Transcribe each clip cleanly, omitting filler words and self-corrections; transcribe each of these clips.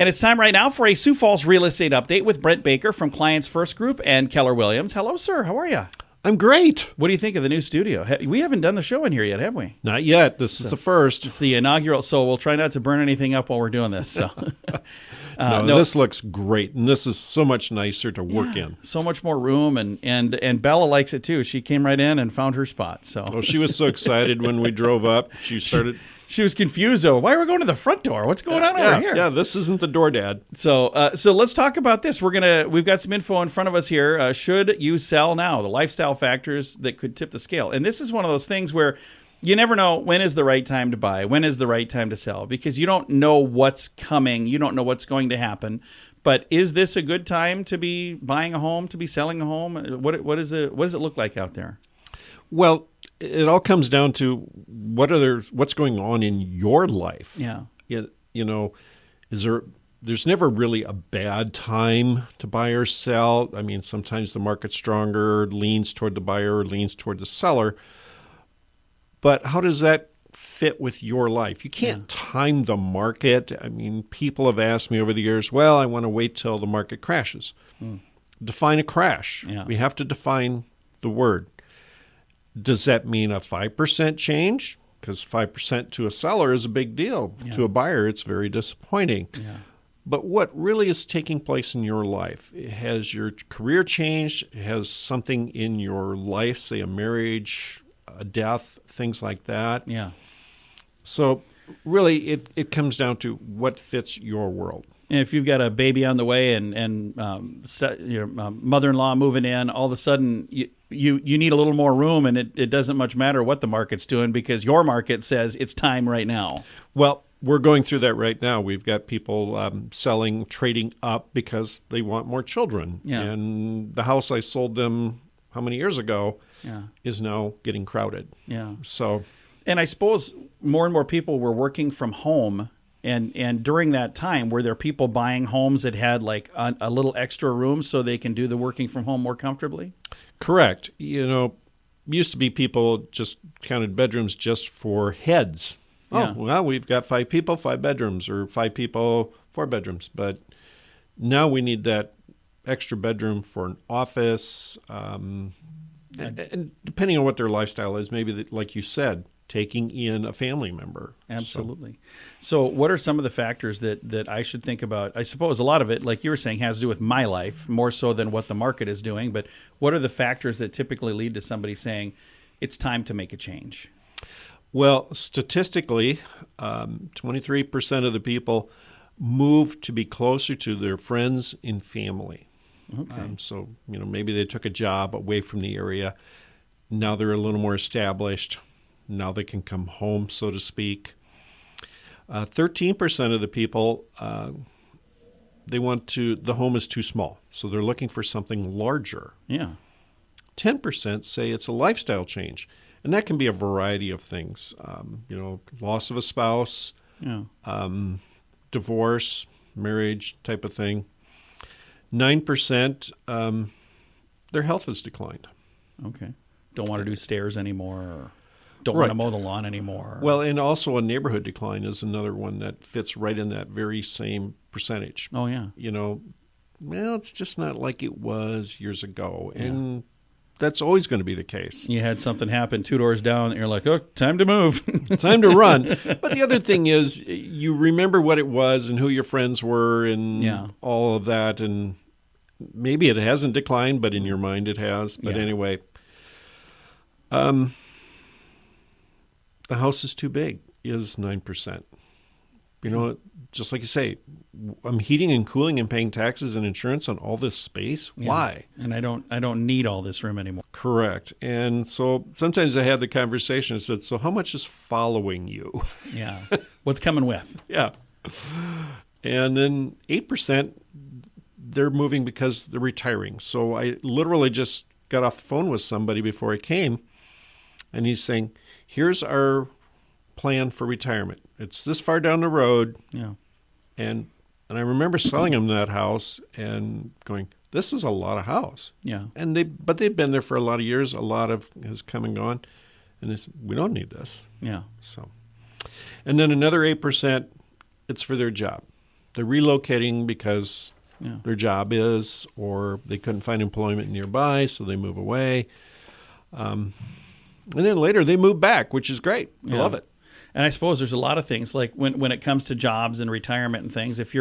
And it's time right now for a Sioux Falls real estate update with Brent Baker from Clients First Group and Keller Williams. Hello, sir. How are you? I'm great. What do you think of the new studio? We haven't done the show in here yet, have we? Not yet. This is the first. It's the inaugural, so we'll try not to burn anything up while we're doing this. So. No, this looks great, and this is so much nicer to work in. So much more room, and Bella likes it too. She came right in and found her spot. So she was so excited when we drove up. She was confused though. Why are we going to the front door? What's going on over here? Yeah, this isn't the door, Dad. So let's talk about this. We've got some info in front of us here. Should you sell now? The lifestyle factors that could tip the scale. And this is one of those things where you never know when is the right time to buy, when is the right time to sell, because you don't know what's coming, you don't know what's going to happen. But is this a good time to be buying a home, to be selling a home? What does it look like out there? Well, it all comes down to what's going on in your life. Yeah. There's never really a bad time to buy or sell. I mean, sometimes the market's stronger, leans toward the buyer, leans toward the seller. But how does that fit with your life? You can't time the market. I mean, people have asked me over the years, well, I want to wait till the market crashes. Define a crash. Yeah. We have to define the word. Does that mean a 5% change? Because 5% to a seller is a big deal. Yeah. To a buyer, it's very disappointing. Yeah. But what really is taking place in your life? Has your career changed? Has something in your life, say a marriage, a death, things like that? Yeah. So really, it comes down to what fits your world. And if you've got a baby on the way and your mother-in-law moving in, all of a sudden you need a little more room, and it doesn't much matter what the market's doing because your market says it's time right now. Well, we're going through that right now. We've got people selling, trading up because they want more children. Yeah. And the house I sold them how many years ago is now getting crowded. Yeah. So, and I suppose more and more people were working from home. And during that time, were there people buying homes that had like a little extra room so they can do the working from home more comfortably? Correct. Used to be people just counted bedrooms just for heads. Yeah. Oh, well, we've got 5 people, 5 bedrooms, or 5 people, 4 bedrooms. But now we need that extra bedroom for an office. And depending on what their lifestyle is, maybe, like you said, taking in a family member. Absolutely. So what are some of the factors that I should think about? I suppose a lot of it, like you were saying, has to do with my life more so than what the market is doing. But what are the factors that typically lead to somebody saying it's time to make a change? Well, statistically, 23% of the people move to be closer to their friends and family. Okay. So, maybe they took a job away from the area. Now they're a little more established. Now they can come home, so to speak. 13% of the people, the home is too small, so they're looking for something larger. Yeah. 10% say it's a lifestyle change, and that can be a variety of things. Loss of a spouse, divorce, marriage type of thing. 9%, their health has declined. Okay. Don't want to do stairs anymore, or don't want to mow the lawn anymore. Well, and also a neighborhood decline is another one that fits right in that very same percentage. Oh, yeah. It's just not like it was years ago. Yeah. And that's always going to be the case. You had something happen 2 doors down, and you're like, oh, time to move. Time to run. But the other thing is you remember what it was and who your friends were and all of that. And maybe it hasn't declined, but in your mind it has. But anyway, the house is too big is 9%. Just like you say, I'm heating and cooling and paying taxes and insurance on all this space. Yeah. Why? And I don't need all this room anymore. Correct. And so sometimes I had the conversation. I said, so how much is following you? Yeah. What's coming with? Yeah. And then 8%, they're moving because they're retiring. So I literally just got off the phone with somebody before I came, and he's saying, here's our plan for retirement. It's this far down the road. Yeah. And I remember selling him that house and going, this is a lot of house. Yeah. But they've been there for a lot of years. A lot of has come and gone. And they said, we don't need this. Yeah. So, and then another 8%, it's for their job. They're relocating because Yeah. their job is, or they couldn't find employment nearby, so they move away. And then later they move back, which is great. I love it. And I suppose there's a lot of things like when it comes to jobs and retirement and things. If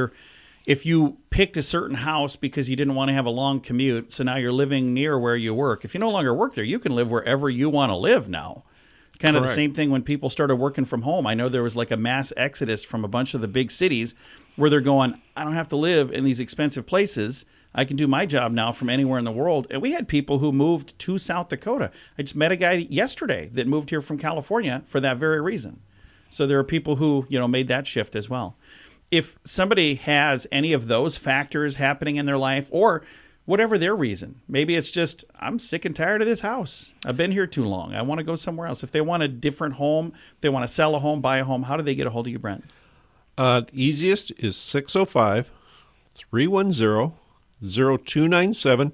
you picked a certain house because you didn't want to have a long commute, so now you're living near where you work. If you no longer work there, you can live wherever you want to live now. Kind of the same thing when people started working from home. I know there was like a mass exodus from a bunch of the big cities where they're going, I don't have to live in these expensive places. I can do my job now from anywhere in the world. And we had people who moved to South Dakota. I just met a guy yesterday that moved here from California for that very reason. So there are people who, made that shift as well. If somebody has any of those factors happening in their life, or whatever their reason, maybe it's just, I'm sick and tired of this house. I've been here too long. I want to go somewhere else. If they want a different home, if they want to sell a home, buy a home, how do they get a hold of you, Brent? The easiest is 605-310-0297,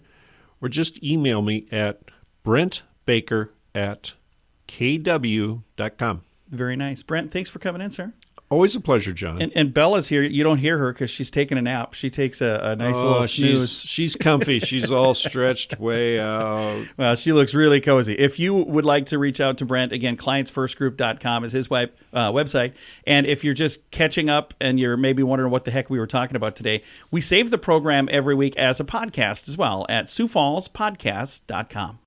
or just email me at brentbaker@kw.com. Very nice. Brent, thanks for coming in, sir. Always a pleasure, John. And Bella's here. You don't hear her because she's taking a nap. She takes a nice little snooze. She's comfy. She's all stretched way out. Well, she looks really cozy. If you would like to reach out to Brent, again, clientsfirstgroup.com is his website. And if you're just catching up and you're maybe wondering what the heck we were talking about today, we save the program every week as a podcast as well at SiouxFallsPodcast.com.